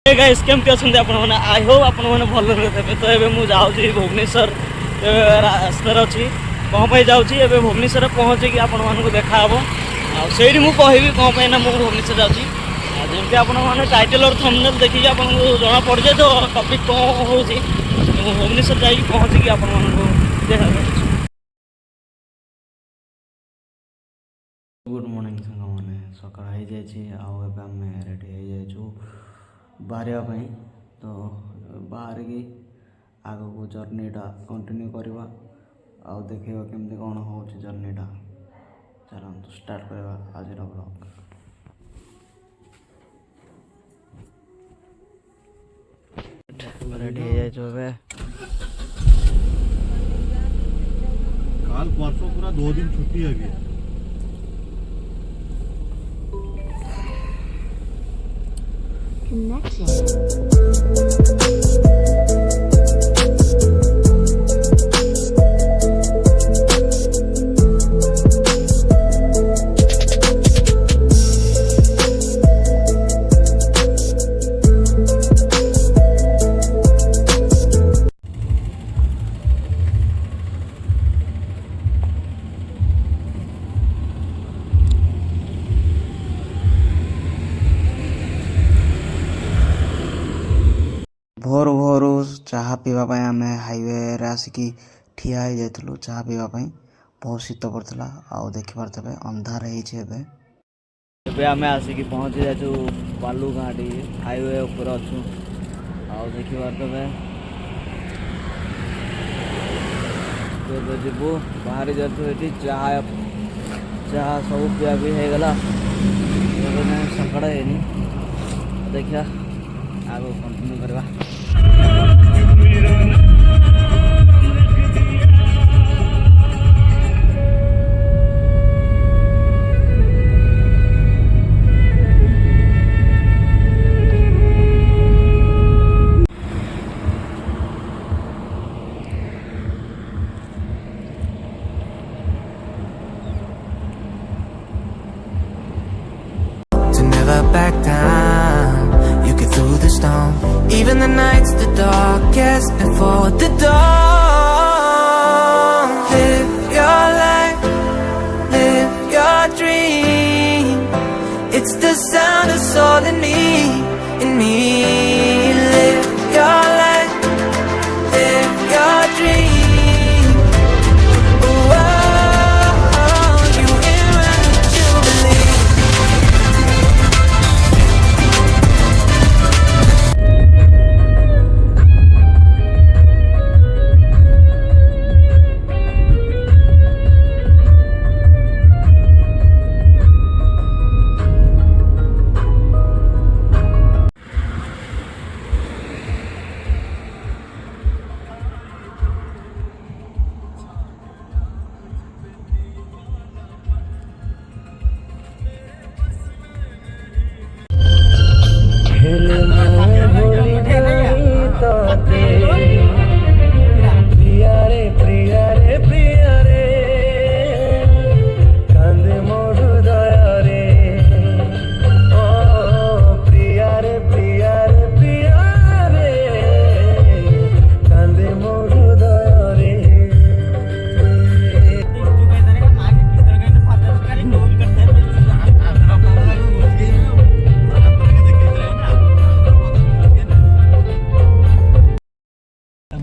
Guys केमती अच्छा आपण आई होप आपण मैंने भल थे। तो ये मुझे भुवनेश्वर रास्तार अच्छी कौन जाऊँगी भुवनेश्वर पहुँचे आपण मानक देखा से मुझे कहबी कौन ना मुझे भुवनेश्वर जाऊँगी जमी आपने टाइटल और थंबनेल देखिए आपको जना पड़ जाए तो टॉपिक कौन हो भुवनेश्वर जाकि पहुँचिकी आपण देखा। गुड मॉर्निंग सांग मैंने सका आम रेडी हो बाहर तो बाहर की आग को जर्नीटा कंटिन्यू करवा आउ देखा केमती कौन हो जर्नीटा चलते स्टार्ट करवा आज ब्लॉग। रेडी हो जाए काल परसों पूरा 2 दिन छुट्टी है गया। भोर भोर चाह पीवाई आम हाईवे आसिकी ठिया हो जाइलु चाह पीवाई बहुत शीत पड़ता आउ देखिपे अंधार हो आम आसिकी पहुँची जाचु बालुगाँटी हाईवे ऊपर अच्छु आउ देखिपे जीवु बाहरी जातु ये चाह चाह सब पिया भी होगला सकाल है देखा आगे कंटिन्यू करवा। Back down, you get through the storm. Even the night's the darkest before the dawn. Live your life, live your dream. It's the sound of soul in me. Live your life, live your dream.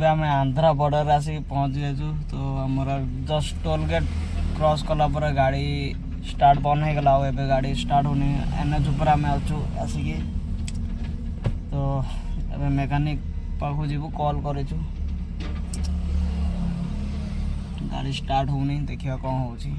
आम Andhra border आसिक पहुँची जाचु तो आमर just toll gate cross कला पर गाड़ी start बंद हो गला ए गाड़ी स्टार्ट होनी एनएच ऊपर आम अच्छु आसिकी तो ए मेकानिक पाखु जीवु कॉल करेचु गाड़ी स्टार्ट होनी देखिया कौन होची।